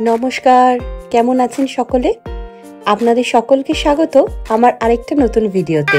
নমস্কার, কেমন আছেন সকলে? আপনাদের সকলকে স্বাগত আমার আরেকটা নতুন ভিডিওতে।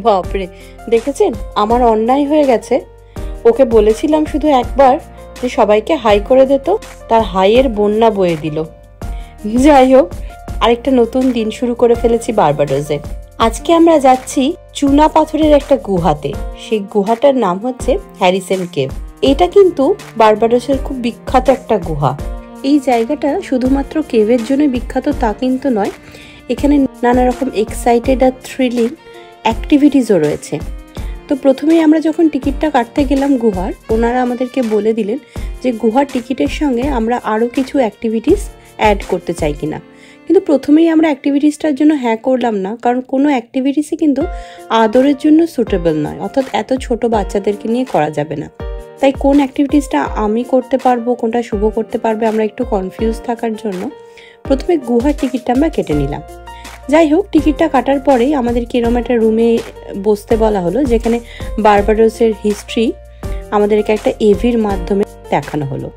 বাপরে, দেখেছেন আমার অন্যায় হয়ে গেছে। ওকে বলেছিলাম শুধু একবার যে সবাইকে হাই করে দিত, তার হাইয়ের বন্যা বয়ে দিল। যাই হোক, আরেকটা নতুন দিন শুরু করে ফেলেছি বার্বাডোসে। আজকে আমরা যাচ্ছি চুনা পাথরের একটা গুহাতে। সেই গুহাটার নাম হচ্ছে হ্যারিসন কেভ। এটা কিন্তু বার্বাডোসের খুব বিখ্যাত একটা গুহা। এই জায়গাটা শুধুমাত্র কেভের জন্য বিখ্যাত তা কিন্তু নয়, এখানে নানা রকম এক্সাইটেড আর থ্রিলিং অ্যাক্টিভিটিসও রয়েছে। তো প্রথমেই আমরা যখন টিকিটটা কাটতে গেলাম গুহার, ওনারা আমাদেরকে বলে দিলেন যে গুহার টিকিটের সঙ্গে আমরা আরও কিছু অ্যাক্টিভিটিস অ্যাড করতে চাই কিনা। কিন্তু প্রথমেই আমরা অ্যাক্টিভিটিসটার জন্য হ্যাঁ করলাম না, কারণ কোনো অ্যাক্টিভিটিসই কিন্তু আদরের জন্য সুটেবল নয়, অর্থাৎ এত ছোট বাচ্চাদেরকে নিয়ে করা যাবে না। তাই কোন অ্যাক্টিভিটিসটা আমি করতে পারবো, কোনটা শুভ করতে পারবে, আমরা একটু কনফিউজ থাকার জন্য প্রথমে গুহার টিকিটটা আমরা কেটে নিলাম। যাই হোক, টিকিটটা কাটার পরেই আমাদেরকে এরকম একটা রুমে বসতে বলা হলো, যেখানে বার্বাডোসের হিস্ট্রি আমাদেরকে একটা এভির মাধ্যমে দেখানো হলো।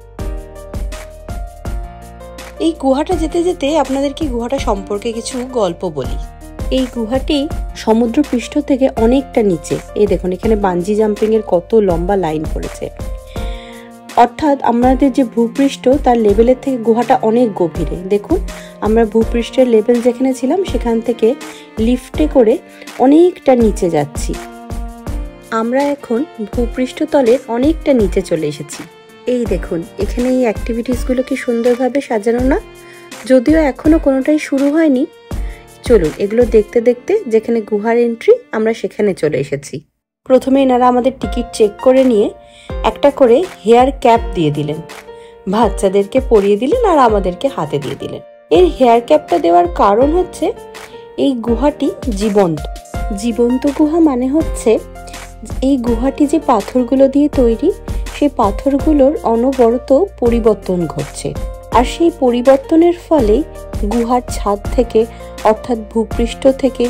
এই গুহাটা যেতে যেতে আপনাদেরকে গুহাটা সম্পর্কে কিছু গল্প বলি। এই গুহাটি সমুদ্র পৃষ্ঠ থেকে অনেকটা নিচে। এই দেখুন, এখানে বাঞ্জি জাম্পিং এর কত লম্বা লাইন পড়েছে। অর্থাৎ আমাদের যে ভূপৃষ্ঠ তার লেভেলের থেকে গুহাটা অনেক গভীরে। দেখুন, আমরা ভূপৃষ্ঠের লেভেল যেখানে ছিলাম সেখান থেকে লিফটে করে অনেকটা নিচে যাচ্ছি। আমরা এখন ভূপৃষ্ঠ তলের অনেকটা নিচে চলে এসেছি। এই দেখুন, এখানে এই অ্যাক্টিভিটিসগুলো কি সুন্দরভাবে সাজানো না? যদিও এখনো কোনোটাই শুরু হয়নি। চলুন এগুলো দেখতে দেখতে যেখানে গুহার এন্ট্রি আমরা সেখানে চলে এসেছি। প্রথমে এনারা আমাদের টিকিট চেক করে নিয়ে একটা করে হেয়ার ক্যাপ দিয়ে দিলেন, বাচ্চাদেরকে পরিয়ে দিলেন আর আমাদেরকে হাতে দিয়ে দিলেন। এই হেয়ার ক্যাপটা দেওয়ার কারণ হচ্ছে এই গুহাটি জীবন্ত। জীবন্ত গুহা মানে হচ্ছে এই গুহাটি যে পাথরগুলো দিয়ে তৈরি, সেই পাথরগুলোর অনবরত পরিবর্তন ঘটছে। আর সেই পরিবর্তনের ফলে গুহার ছাদ থেকে, অর্থাৎ ভূপৃষ্ঠ থেকে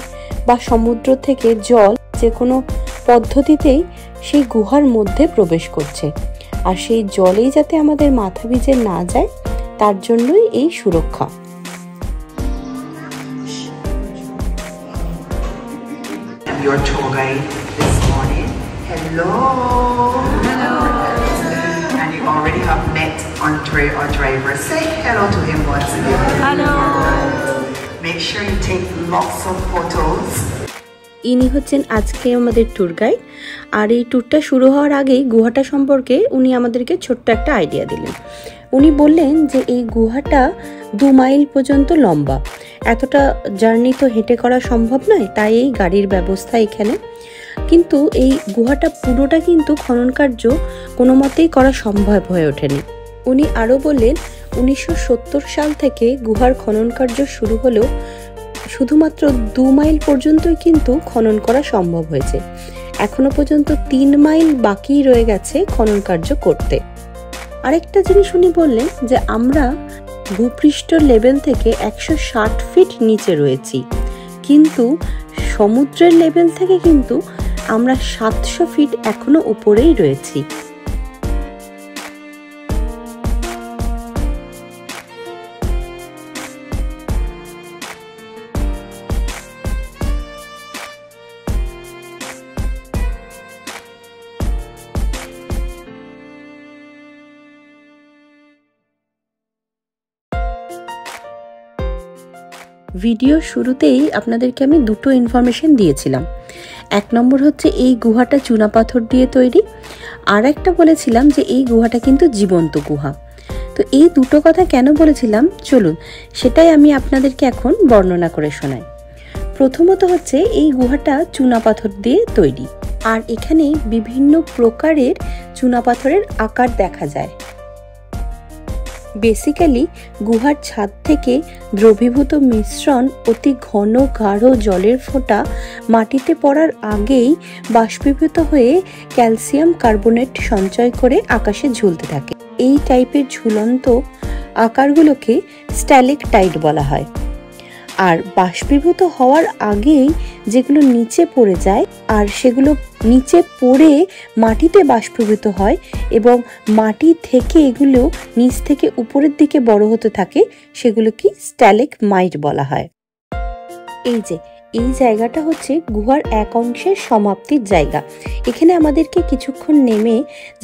বা সমুদ্র থেকে জল যে কোনো পদ্ধতিতেই সেই গুহার মধ্যে প্রবেশ করছে। আর সেই জলেই যাতে আমাদের মাথা ভিজে না যায়, তার জন্যই এই সুরক্ষা। Your tour guide this morning. Hello. Hello. And you already have met Andre, our driver. Say hello to him once again. Hello. Make sure you take lots of photos. ইনি হচ্ছেন আজকে আমাদের ট্যুর গাইড। আর এই ট্যুরটা শুরু হওয়ার আগেই গুহাটা সম্পর্কে উনি আমাদেরকে ছোট্ট একটা আইডিয়া দিলেন। উনি বললেন যে এই গুহাটা 2 মাইল পর্যন্ত লম্বা। এতটা জার্নি তো হেঁটে করা সম্ভব নয়, তাই এই গাড়ির ব্যবস্থা এখানে। কিন্তু এই গুহাটা পুরোটা কিন্তু খনন কার্য কোনো মতেই করা সম্ভব হয়ে ওঠেনি। উনি আরও বললেন 1970 সাল থেকে গুহার খনন কার্য শুরু হলেও শুধুমাত্র 2 মাইল পর্যন্তই কিন্তু খনন করা সম্ভব হয়েছে। এখনো পর্যন্ত 3 মাইল বাকি রয়ে গেছে খনন কার্য করতে। আরেকটা জিনিস উনি বললেন যে আমরা ভূপৃষ্ঠ লেভেল থেকে 160 ফিট নিচে রয়েছি, কিন্তু সমুদ্রের লেভেল থেকে কিন্তু আমরা 700 ফিট এখনো উপরেই রয়েছি। ভিডিও শুরুতেই আপনাদেরকে আমি দুটো ইনফরমেশন দিয়েছিলাম। 1 নম্বর হচ্ছে এই গুহাটা চুনা পাথর দিয়ে তৈরি, আর একটা বলেছিলাম যে এই গুহাটা কিন্তু জীবন্ত গুহা। তো এই দুটো কথা কেন বলেছিলাম, চলুন সেটাই আমি আপনাদেরকে এখন বর্ণনা করে শোনাই। প্রথমত হচ্ছে এই গুহাটা চুনা পাথর দিয়ে তৈরি, আর এখানে বিভিন্ন প্রকারের চুনা পাথরের আকার দেখা যায়। বেসিক্যালি গুহার ছাদ থেকে দ্রবীভূত মিশ্রণ অতি ঘন গাঢ় জলের ফোঁটা মাটিতে পড়ার আগেই বাষ্পীভূত হয়ে ক্যালসিয়াম কার্বনেট সঞ্চয় করে আকাশে ঝুলতে থাকে। এই টাইপের ঝুলন্ত আকারগুলোকে স্ট্যালেকটাইট বলা হয়। আর বাষ্পীভূত হওয়ার আগেই যেগুলো নিচে পড়ে যায় আর সেগুলো নিচে পড়ে মাটিতে বাষ্পীভূত হয় এবং মাটি থেকে এগুলো নিচ থেকে উপরের দিকে বড় হতে থাকে, সেগুলো কি স্ট্যালেগমাইট বলা হয়। এই জায়গাটা হচ্ছে গুহার এক অংশের সমাপ্তির জায়গা। এখানে আমাদেরকে কিছুক্ষণ নেমে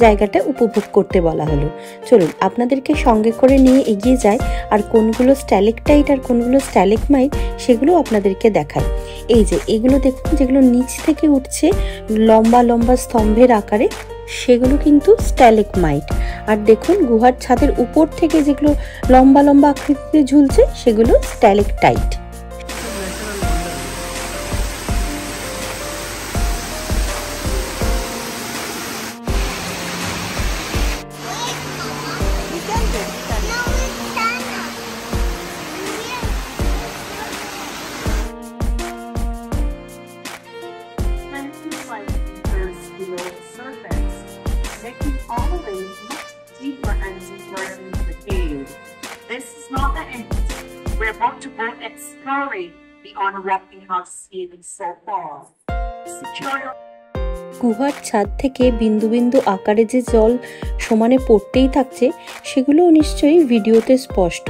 জায়গাটা উপভোগ করতে বলা হলো। চলুন আপনাদেরকে সঙ্গে করে নিয়ে এগিয়ে যাই আর কোনগুলো স্ট্যালেকটাইট আর কোনগুলো স্ট্যালেগমাইট সেগুলো আপনাদেরকে দেখাই। এগুলো দেখুন, যেগুলো নিচ থেকে উঠছে লম্বা লম্বা স্তম্ভের আকারে, সেগুলো কিন্তু স্ট্যালেগমাইট। আর দেখুন গুহার ছাদের উপর থেকে যেগুলো লম্বা লম্বা আকৃতিতে ঝুলছে সেগুলো স্ট্যালেকটাইট। Making all the way much deeper and deeper into the cave. This is not the end. We're about to go exploring beyond what we have seen so far. গুহার ছাদ থেকে বিন্দু বিন্দু আকারে যে জল সমানে পড়তেই থাকছে সেগুলো নিশ্চয়ই ভিডিওতে স্পষ্ট,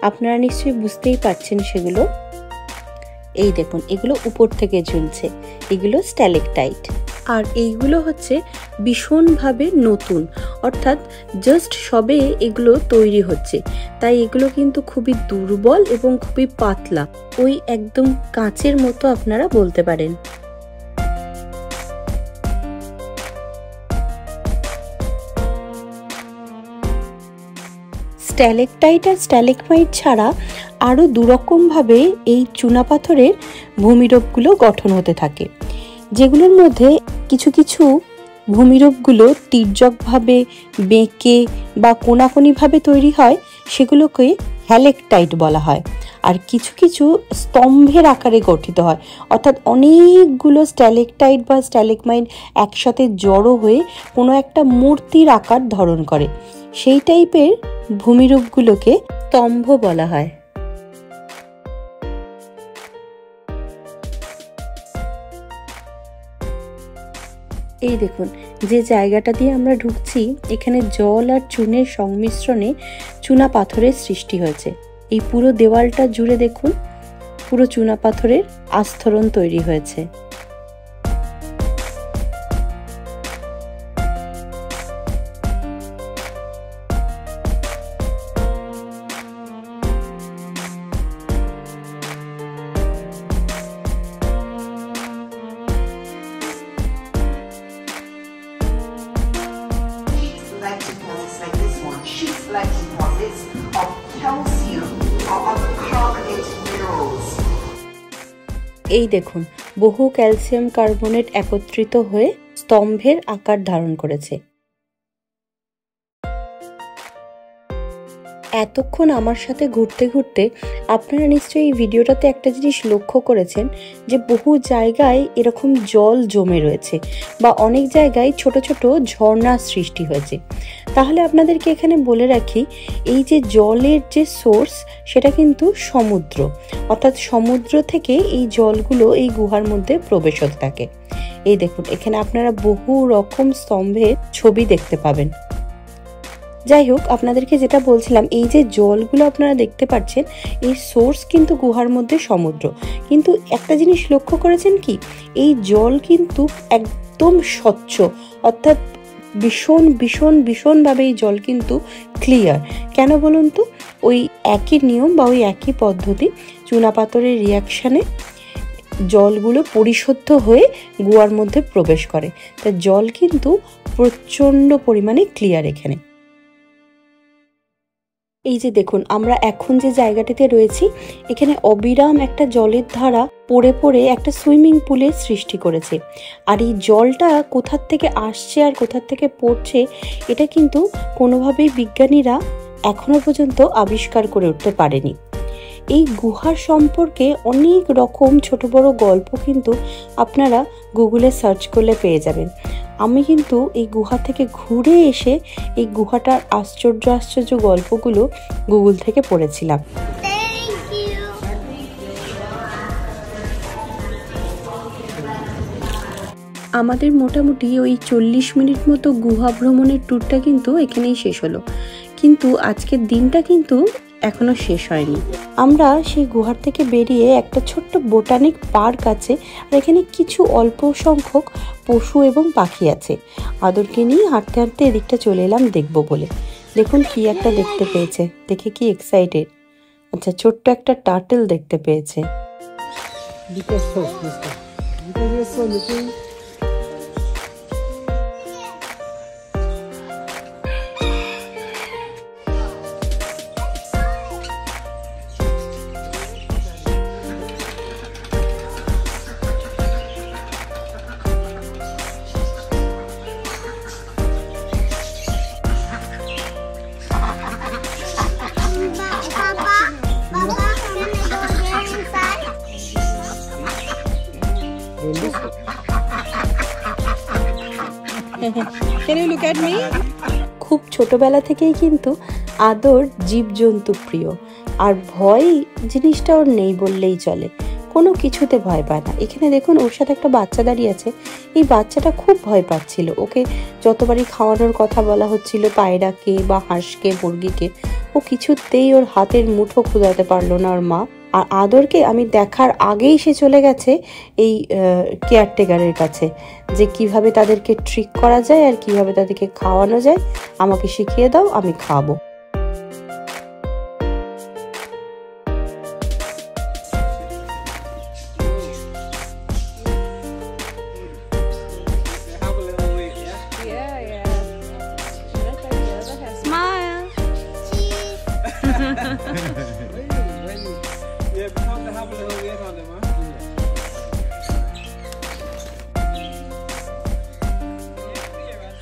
আপনারা নিশ্চয়ই বুঝতেই পারছেন সেগুলো। এই দেখুন এগুলো উপর থেকে ঝুলছে, এগুলো স্ট্যালেকটাইট। আর এইগুলো হচ্ছে ভীষণভাবে নতুন, অর্থাৎ জাস্ট সবে এগুলো তৈরি হচ্ছে, তাই এগুলো কিন্তু খুবই দুর্বল এবং খুবই পাতলা, ওই একদম কাঁচের মতো আপনারা বলতে পারেন। স্ট্যালেকটাইট আর স্ট্যালেগমাইট ছাড়া আরও দুরকমভাবে এই চুনাপাথরের ভূমিরূপগুলো গঠন হতে থাকে, যেগুলোর মধ্যে কিছু কিছু ভূমিরূপগুলো তির্যকভাবে বেঁকে বা কোনাকুনিভাবে তৈরি হয়, সেগুলোকে হ্যালেকটাইট বলা হয়। আর কিছু কিছু স্তম্ভের আকারে গঠিত হয়, অর্থাৎ অনেকগুলো স্ট্যালেকটাইট বা স্ট্যালেগমাইট একসাথে জড়ো হয়ে কোনো একটা মূর্তির আকার ধারণ করে, সেই টাইপের ভূমিরূপগুলোকে স্তম্ভ বলা হয়। এই দেখুন যে জায়গাটা দিয়ে আমরা ঢুকছি, এখানে জল আর চুনের সংমিশ্রণে চুনা পাথরের সৃষ্টি হয়েছে। এই পুরো দেওয়ালটা জুড়ে দেখুন পুরো চুনা পাথরের আস্তরণ তৈরি হয়েছে। Like deposits of calcium or other carbonate minerals. এই দেখুন বহু ক্যালসিয়াম কার্বনেট একত্রিত হয়ে স্তম্ভের আকার ধারণ করেছে। এতক্ষণ আমার সাথে ঘুরতে ঘুরতে আপনারা নিশ্চয়ই এই ভিডিওটাতে একটা জিনিস লক্ষ্য করেছেন যে বহু জায়গায় এরকম জল জমে রয়েছে বা অনেক জায়গায় ছোট ছোট ঝর্ণার সৃষ্টি হয়েছে। তাহলে আপনাদেরকে এখানে বলে রাখি, এই যে জলের যে সোর্স সেটা কিন্তু সমুদ্র, অর্থাৎ সমুদ্র থেকে এই জলগুলো এই গুহার মধ্যে প্রবেশ হতে থাকে। এই দেখুন এখানে আপনারা বহু রকম স্তম্ভের ছবি দেখতে পাবেন। যাই হোক, আপনাদেরকে যেটা বলছিলাম, এই যে জলগুলো আপনারা দেখতে পাচ্ছেন এই সোর্স কিন্তু গুহার মধ্যে সমুদ্র, কিন্তু একটা জিনিস লক্ষ্য করেছেন কি, এই জল কিন্তু একদম স্বচ্ছ, অর্থাৎ ভীষণ ভীষণ ভীষণভাবে এই জল কিন্তু ক্লিয়ার। কেন বলুন তো, ওই একই নিয়ম বা ওই একই পদ্ধতি চুনাপাথরের রিয়াকশানে জলগুলো পরিশুদ্ধ হয়ে গুহার মধ্যে প্রবেশ করে, তা জল কিন্তু প্রচণ্ড পরিমাণে ক্লিয়ার এখানে। এই যে দেখুন আমরা এখন যে জায়গাটিতে রয়েছি, এখানে অবিরাম একটা জলের ধারা পড়ে পড়ে একটা সুইমিং পুলের সৃষ্টি করেছে। আর এই জলটা কোথার থেকে আসছে আর কোথার থেকে পড়ছে এটা কিন্তু কোনোভাবেই বিজ্ঞানীরা এখনো পর্যন্ত আবিষ্কার করে উঠতে পারেনি। এই গুহার সম্পর্কে অনেক রকম ছোট বড় গল্প কিন্তু আপনারা গুগলে সার্চ করলে পেয়ে যাবেন। আমি কিন্তু এই গুহা থেকে ঘুরে এসে এই গুহাটার আশ্চর্য আশ্চর্য গল্পগুলো গুগল থেকে পড়েছিলাম। আমাদের মোটামুটি ওই 40 মিনিট মতো গুহা ভ্রমণের ট্যুরটা কিন্তু এখানেই শেষ হলো, কিন্তু আজকের দিনটা কিন্তু এখনো শেষ হয়নি। আমরা সেই গুহার থেকে বেরিয়ে একটা ছোট্ট বোটানিক পার্ক আছে, আর এখানে কিছু অল্প সংখ্যক পশু এবং পাখি আছে। আদরকে নিয়ে হাঁটতে হাঁটতে এদিকটা চলে এলাম দেখবো বলে। দেখুন কি একটা দেখতে পেয়েছে, দেখে কি এক্সাইটেড। আচ্ছা, ছোট্ট একটা টার্টল দেখতে পেয়েছে। Can you look at me? খুব ছোটবেলা থেকেই কিন্তু আদর জীবজন্তু প্রিয়, আর ভয় জিনিসটা ওর নেই বললেই চলে। কোনো কিছুতে ভয় পায় না। এখানে দেখুন ওর সাথে একটা বাচ্চা দাঁড়িয়ে আছে। এই বাচ্চাটা খুব ভয় পাচ্ছিল। ওকে যতবারই খাওয়ানোর কথা বলা হচ্ছিল, পায়রাকে বা হাঁসকে, মুরগিকে, ও কিছুতেই ওর হাতের মুঠো ক্ষুধাতে পারলো না ওর মা। আর আদরকে আমি দেখার আগেই সে চলে গেছে এই কেয়ারটেকারের কাছে, যে কিভাবে তাদেরকে ট্রিক করা যায় আর কিভাবে তাদেরকে খাওয়ানো যায়, আমাকে শিখিয়ে দাও, আমি খাবো।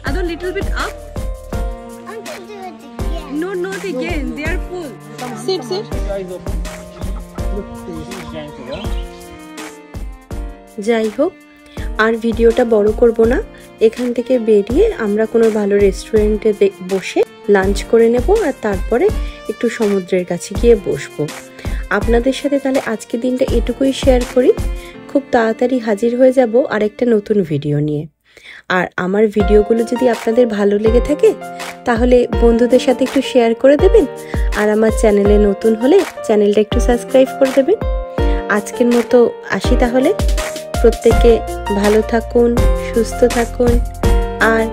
Ador, little bit up. I'm gonna do it again. No, not again. They are full. Sit, sit. যাই হোক, আর ভিডিওটা বড় করব না। এখান থেকে বেরিয়ে আমরা কোনো ভালো রেস্টুরেন্টে বসে লাঞ্চ করে নেব, আর তারপরে একটু সমুদ্রের কাছে গিয়ে বসবো। আপনাদের সাথে তাহলে আজকে দিনটা এটুকুই শেয়ার করি। খুব তাড়াতাড়ি হাজির হয়ে যাব আরেকটা নতুন ভিডিও নিয়ে। আর আমার ভিডিওগুলো যদি আপনাদের ভালো লেগে থাকে তাহলে বন্ধুদের সাথে একটু শেয়ার করে দেবেন, আর আমার চ্যানেলে নতুন হলে চ্যানেলটা একটু সাবস্ক্রাইব করে দেবেন। আজকের মতো আসি তাহলে। প্রত্যেকে ভালো থাকুন, সুস্থ থাকুন, আর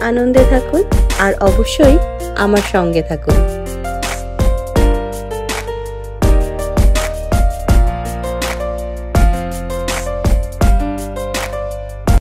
আনন্দে থাকুন, আর অবশ্যই আমার সঙ্গে থাকুন।